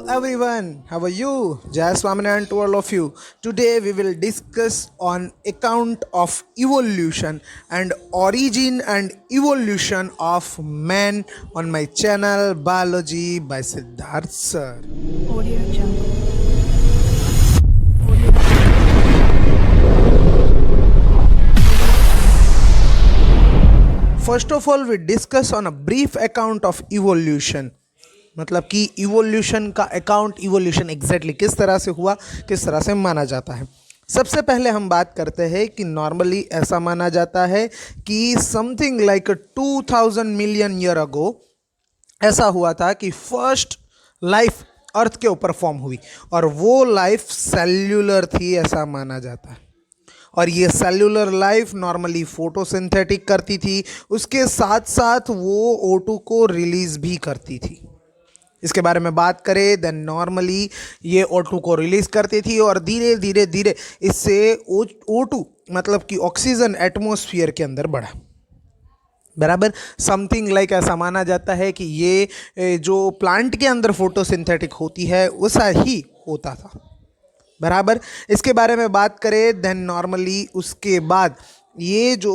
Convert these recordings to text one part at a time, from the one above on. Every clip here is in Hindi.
everyone, how are you? Jai Swaminarayan to all of you. Today we will discuss on account of evolution and origin and evolution of man on my channel Biology by Siddharth Sir. Audio Jungle. First of all, we discuss on a brief account of evolution. मतलब कि इवोल्यूशन का अकाउंट इवोल्यूशन एग्जैक्टली किस तरह से हुआ, किस तरह से माना जाता है। सबसे पहले हम बात करते हैं कि नॉर्मली ऐसा माना जाता है कि something like 2000 million year ago ऐसा हुआ था कि फर्स्ट लाइफ अर्थ के ऊपर फॉर्म हुई और वो लाइफ सेल्यूलर थी, ऐसा माना जाता है। और ये सेल्यूलर लाइफ नॉर्मली फोटोसिंथेटिक करती थी, उसके साथ साथ वो O2 को रिलीज भी करती थी। इसके बारे में बात करें देन नॉर्मली ये O2 को रिलीज करती थी और धीरे धीरे धीरे इससे O2 मतलब कि ऑक्सीजन एटमॉस्फेयर के अंदर बढ़ा। बराबर समथिंग लाइक ऐसा माना जाता है कि ये जो प्लांट के अंदर फोटोसिंथेटिक होती है वैसा ही होता था। बराबर इसके बारे में बात करें देन नॉर्मली उसके बाद ये जो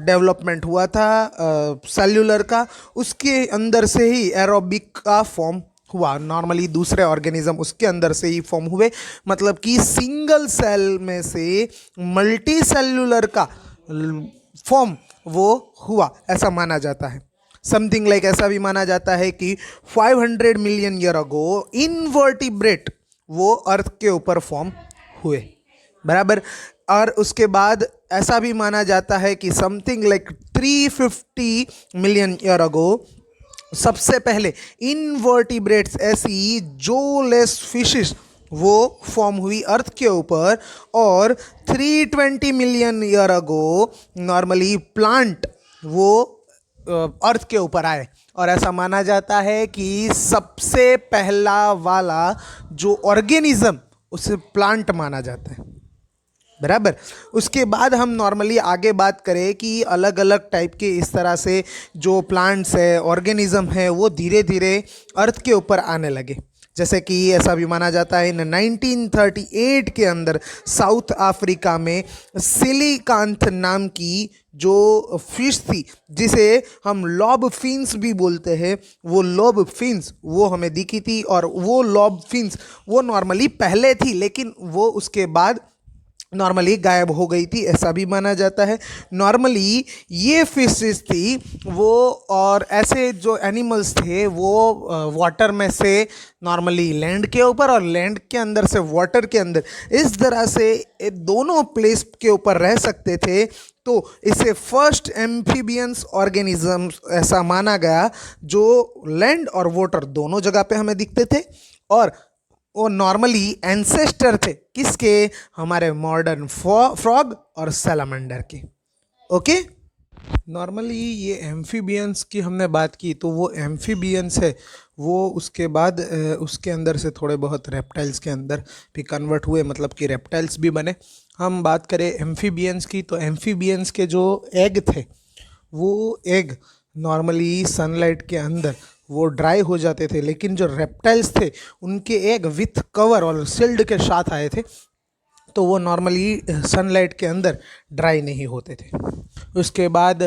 डेवलपमेंट हुआ था सेल्यूलर का, उसके अंदर से ही एरोबिक का फॉर्म हुआ। नॉर्मली दूसरे ऑर्गेनिज्म उसके अंदर से ही फॉर्म हुए, मतलब कि सिंगल सेल में से मल्टी सेल्यूलर का फॉर्म वो हुआ, ऐसा माना जाता है। समथिंग लाइक ऐसा भी माना जाता है कि 500 मिलियन ईयर अगो इनवर्टिब्रेट वो अर्थ के ऊपर फॉर्म हुए। बराबर और उसके बाद ऐसा भी माना जाता है कि something like 350 million year ago सबसे पहले इनवर्टिब्रेट्स ऐसी जोलेस फिशेस वो फॉर्म हुई अर्थ के ऊपर, और 320 million year ago normally plant वो अर्थ के ऊपर आए। और ऐसा माना जाता है कि सबसे पहला वाला जो ऑर्गेनिज्म उसे प्लांट माना जाता है। बराबर उसके बाद हम नॉर्मली आगे बात करें कि अलग अलग टाइप के इस तरह से जो प्लांट्स है ऑर्गेनिज्म है वो धीरे धीरे अर्थ के ऊपर आने लगे। जैसे कि ऐसा भी माना जाता है 1938 के अंदर साउथ अफ्रीका में सिलिकांथ नाम की जो फिश थी जिसे हम लॉब फिन्स भी बोलते हैं, वो लॉब फिन्स वो हमें दिखी थी। और वो लॉब फिन्स वो नॉर्मली पहले थी लेकिन वो उसके बाद नॉर्मली गायब हो गई थी, ऐसा भी माना जाता है। नॉर्मली ये फिशेस थी वो, और ऐसे जो एनिमल्स थे वो वाटर में से नॉर्मली लैंड के ऊपर और लैंड के अंदर से वाटर के अंदर, इस तरह से दोनों प्लेस के ऊपर रह सकते थे। तो इसे फर्स्ट एम्फीबियंस ऑर्गेनिज्म ऐसा माना गया जो लैंड और वाटर दोनों जगह पे हमें दिखते थे, और वो नॉर्मली एंसेस्टर थे किसके, हमारे मॉडर्न फ्रॉग और सैलामेंडर के। ओके नॉर्मली ये एम्फीबियंस की हमने बात की, तो वो एम्फीबियंस है वो उसके बाद उसके अंदर से थोड़े बहुत रेप्टाइल्स के अंदर भी कन्वर्ट हुए, मतलब कि रेप्टाइल्स भी बने। हम बात करें एम्फीबियंस की, तो एम्फीबियंस के जो एग थे वो एग नॉर्मली सनलाइट के अंदर वो ड्राई हो जाते थे, लेकिन जो रेप्टाइल्स थे उनके एग विथ कवर और सील्ड के साथ आए थे, तो वो नॉर्मली सनलाइट के अंदर ड्राई नहीं होते थे। उसके बाद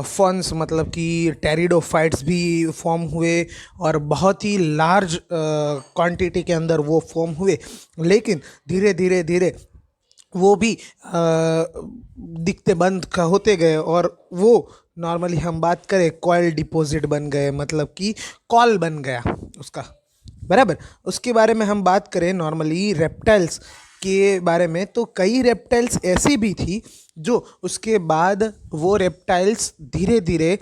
फॉन्स मतलब कि टेरिडोफाइट्स भी फॉर्म हुए और बहुत ही लार्ज क्वांटिटी के अंदर वो फॉर्म हुए, लेकिन धीरे धीरे धीरे वो भी दिखते बंद होते गए और वो नॉर्मली हम बात करें कॉयल डिपॉजिट बन गए, मतलब कि कॉल बन गया उसका। बराबर उसके बारे में हम बात करें नॉर्मली रेप्टाइल्स के बारे में, तो कई रेप्टाइल्स ऐसी भी थी जो उसके बाद वो रेप्टाइल्स धीरे धीरे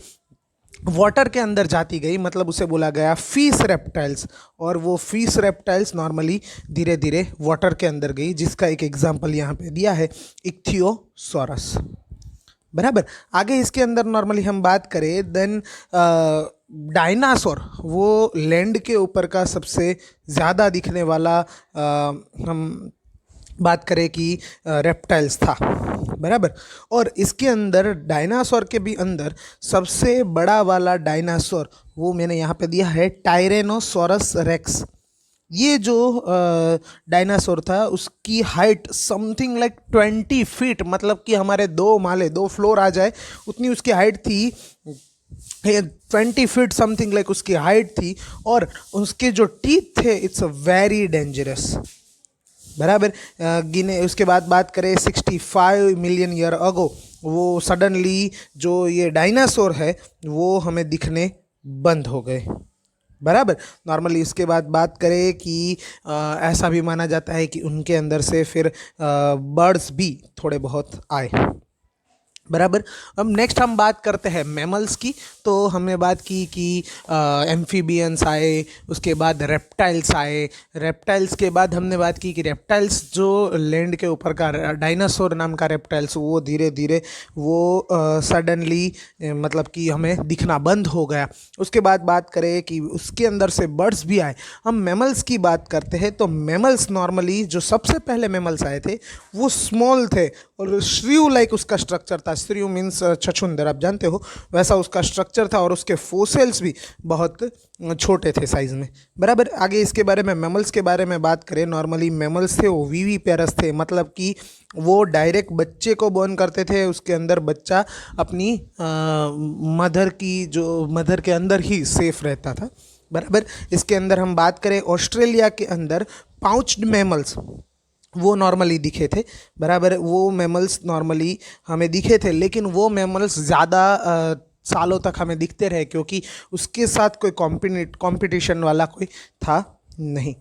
वाटर के अंदर जाती गई, मतलब उसे बोला गया फिश रेप्टाइल्स। और वो फिश रेप्टाइल्स नॉर्मली धीरे धीरे वाटर के अंदर गई, जिसका एक एग्जांपल यहाँ पे दिया है इक्थियोसॉरस। बराबर आगे इसके अंदर नॉर्मली हम बात करें देन डायनासोर, वो लैंड के ऊपर का सबसे ज़्यादा दिखने वाला हम बात करें कि रेप्टाइल्स था। बराबर और इसके अंदर डायनासोर के भी अंदर सबसे बड़ा वाला डायनासोर वो मैंने यहाँ पे दिया है टायरेनोसोरस रेक्स। ये जो डायनासोर था उसकी हाइट समथिंग लाइक 20 फीट, मतलब कि हमारे 2 माले 2 फ्लोर आ जाए उतनी उसकी हाइट थी। 20 फीट समथिंग लाइक उसकी हाइट थी, और उसके जो टीथ थे इट्स वेरी डेंजरस। बराबर। गिने उसके बाद बात करें 65 मिलियन ईयर अगो, वो सडनली जो ये डायनासोर है वो हमें दिखने बंद हो गए। बराबर। नॉर्मली इसके बाद बात करें कि ऐसा भी माना जाता है कि उनके अंदर से फिर बर्ड्स भी थोड़े बहुत आए। बराबर। अब नेक्स्ट हम बात करते हैं मैमल्स की। तो हमने बात की कि एम्फीबियंस आए, उसके बाद रेप्टाइल्स आए। रेप्टाइल्स के बाद हमने बात की कि रेप्टाइल्स जो लैंड के ऊपर का डायनासोर नाम का रेप्टाइल्स वो धीरे धीरे वो सडनली मतलब कि हमें दिखना बंद हो गया। उसके बाद बात करें कि उसके अंदर से बर्ड्स भी आए। हम मैमल्स की बात करते हैं तो मैमल्स नॉर्मली जो सबसे पहले मैमल्स आए थे वो स्मॉल थे, और श्रीव लाइक उसका स्ट्रक्चर था। श्रीव मीन्स छछूंदर, आप जानते हो, वैसा उसका स्ट्रक्चर था, और उसके फोसिल्स भी बहुत छोटे थे साइज में। बराबर। आगे इसके बारे में मैमल्स के बारे में बात करें, नॉर्मली मैमल्स थे वो वीवी पेरस थे, मतलब कि वो डायरेक्ट बच्चे को बॉर्न करते थे, उसके अंदर बच्चा अपनी मदर के अंदर ही सेफ रहता था। बराबर। इसके अंदर हम बात करें ऑस्ट्रेलिया के अंदर पाउच्ड मैमल्स वो नॉर्मली दिखे थे। बराबर। वो मैमल्स नॉर्मली हमें दिखे थे, लेकिन वो मैमल्स ज़्यादा सालों तक हमें दिखते रहे क्योंकि उसके साथ कोई कंपटीशन वाला कोई था नहीं।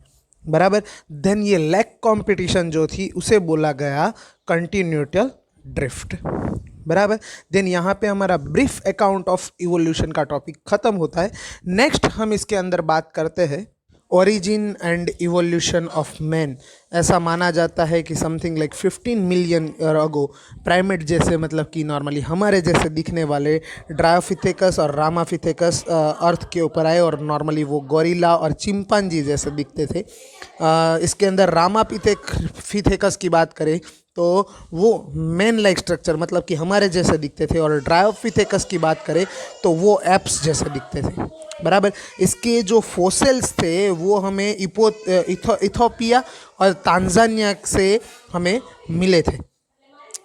बराबर। देन ये लैक कंपटीशन जो थी उसे बोला गया कंटिन्यूटल ड्रिफ्ट। बराबर। देन यहाँ पे हमारा ब्रीफ अकाउंट ऑफ इवोल्यूशन का टॉपिक ख़त्म होता है। नेक्स्ट हम इसके अंदर बात करते हैं origin and evolution of man. ऐसा माना जाता है कि something like 15 million year ago primate जैसे, मतलब कि नॉर्मली हमारे जैसे दिखने वाले ड्रायोफिथेकस और रामाफिथेकस अर्थ के ऊपर आए, और नॉर्मली वो गोरिल्ला और चिंपांजी जैसे दिखते थे। इसके अंदर रामाफिथेकस की बात करें तो वो मैन लाइक स्ट्रक्चर, मतलब कि हमारे जैसे दिखते थे, और ड्रायोफिथेकस की बात करें तो वो एप्स जैसे दिखते थे। बराबर। इसके जो फोसिल्स थे वो हमें इथोपिया और तांजानिया से हमें मिले थे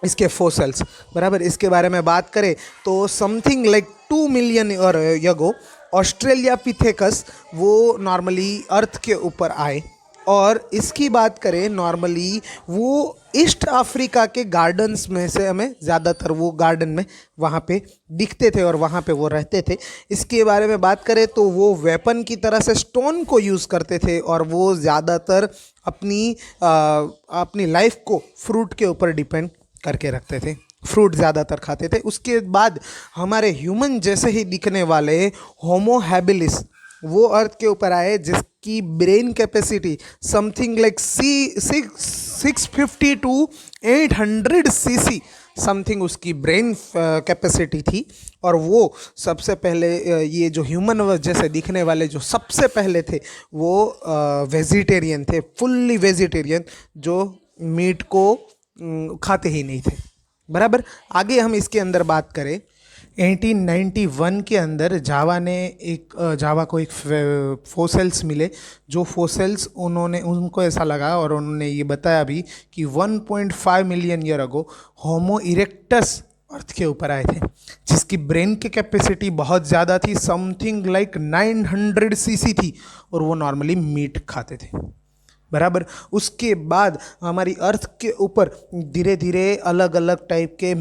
इसके फोसिल्स। बराबर। इसके बारे में बात करें तो समथिंग लाइक 2 मिलियन और यगो ऑस्ट्रेलिया पिथेकस वो नॉर्मली अर्थ के ऊपर आए, और इसकी बात करें नॉर्मली वो ईस्ट अफ्रीका के गार्डन्स में से हमें ज़्यादातर वो गार्डन में वहाँ पे दिखते थे और वहाँ पे वो रहते थे। इसके बारे में बात करें तो वो वेपन की तरह से स्टोन को यूज़ करते थे, और वो ज़्यादातर अपनी लाइफ को फ्रूट के ऊपर डिपेंड करके रखते थे, फ्रूट ज़्यादातर खाते थे। उसके बाद हमारे ह्यूमन जैसे ही दिखने वाले होमो हैबिलिस वो अर्थ के ऊपर आए, जिसकी brain capacity something like 650 to 800 CC something उसकी ब्रेन कैपेसिटी थी। और वो सबसे पहले ये जो ह्यूमन जैसे दिखने वाले जो सबसे पहले थे वो वेजिटेरियन थे, फुल्ली वेजिटेरियन, जो मीट को खाते ही नहीं थे। बराबर। आगे हम इसके अंदर बात करें 1891 के अंदर जावा को एक फोसिल्स मिले, जो फोसिल्स उनको ऐसा लगा और उन्होंने ये बताया भी कि 1.5 मिलियन ईयर अगो होमो इरेक्टस अर्थ के ऊपर आए थे, जिसकी ब्रेन की कैपेसिटी बहुत ज़्यादा थी, समथिंग लाइक 900 सीसी थी, और वो नॉर्मली मीट खाते थे। बराबर। उसके बाद हमारी अर्थ के ऊपर धीरे धीरे अलग अलग टाइप के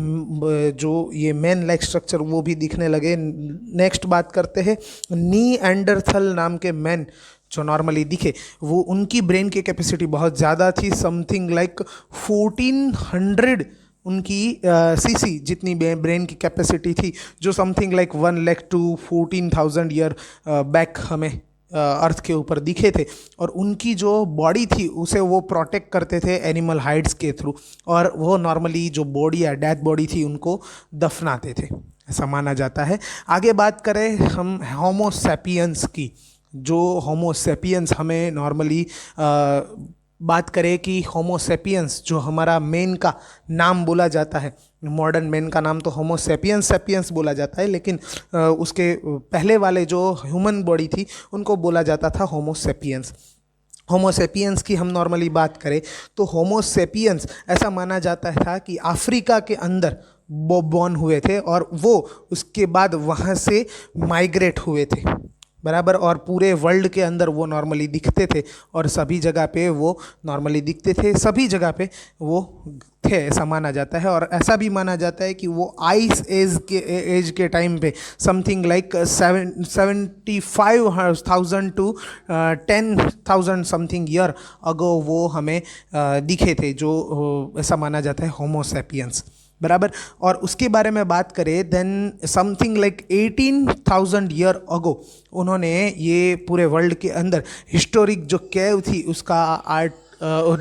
जो ये मैन लाइक स्ट्रक्चर वो भी दिखने लगे। नेक्स्ट बात करते हैं नीएंडरथल नाम के मैन जो नॉर्मली दिखे, वो उनकी ब्रेन की कैपेसिटी बहुत ज़्यादा थी, समथिंग लाइक 1400 उनकी सीसी जितनी ब्रेन की कैपेसिटी थी, जो something like 1 lakh to 14,000 year back हमें अर्थ के ऊपर दिखे थे। और उनकी जो बॉडी थी उसे वो प्रोटेक्ट करते थे एनिमल हाइड्स के थ्रू, और वो नॉर्मली जो बॉडी या डेथ बॉडी थी उनको दफनाते थे, ऐसा माना जाता है। आगे बात करें हम होमो सैपियंस की, जो होमो सैपियंस हमें नॉर्मली बात करें कि होमो सैपियंस जो हमारा मेन का नाम बोला जाता है, मॉडर्न मैन का नाम तो होमो सैपियंस बोला जाता है, लेकिन उसके पहले वाले जो ह्यूमन बॉडी थी उनको बोला जाता था होमो सैपियंस। होमोसेपियंस की हम नॉर्मली बात करें तो होमोसेपियंस ऐसा माना जाता था कि अफ्रीका के अंदर वो बॉर्न हुए थे और वो उसके बाद वहाँ से माइग्रेट हुए थे, बराबर। और पूरे वर्ल्ड के अंदर वो नॉर्मली दिखते थे और सभी जगह पे वो नॉर्मली दिखते थे, सभी जगह पे वो थे, ऐसा माना जाता है। और ऐसा भी माना जाता है कि वो आइस एज के टाइम पे something like 75,000 to 10,000 something year ago वो हमें दिखे थे, जो ऐसा माना जाता है होमोसेपियंस, बराबर। और उसके बारे में बात करें then something like 18,000 year ago उन्होंने ये पूरे वर्ल्ड के अंदर हिस्टोरिक जो केव थी उसका आर्ट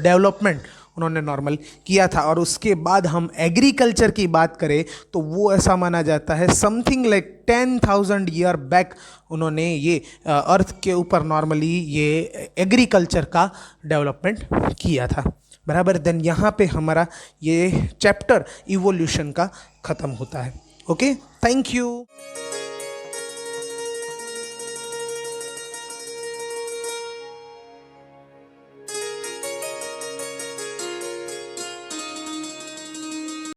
डेवलपमेंट उन्होंने नॉर्मल किया था। और उसके बाद हम एग्रीकल्चर की बात करें तो वो ऐसा माना जाता है समथिंग लाइक 10,000 ईयर बैक उन्होंने ये अर्थ के ऊपर नॉर्मली ये एग्रीकल्चर का डेवलपमेंट किया था, बराबर। देन यहाँ पे हमारा ये चैप्टर इवोल्यूशन का ख़त्म होता है। Okay, thank you.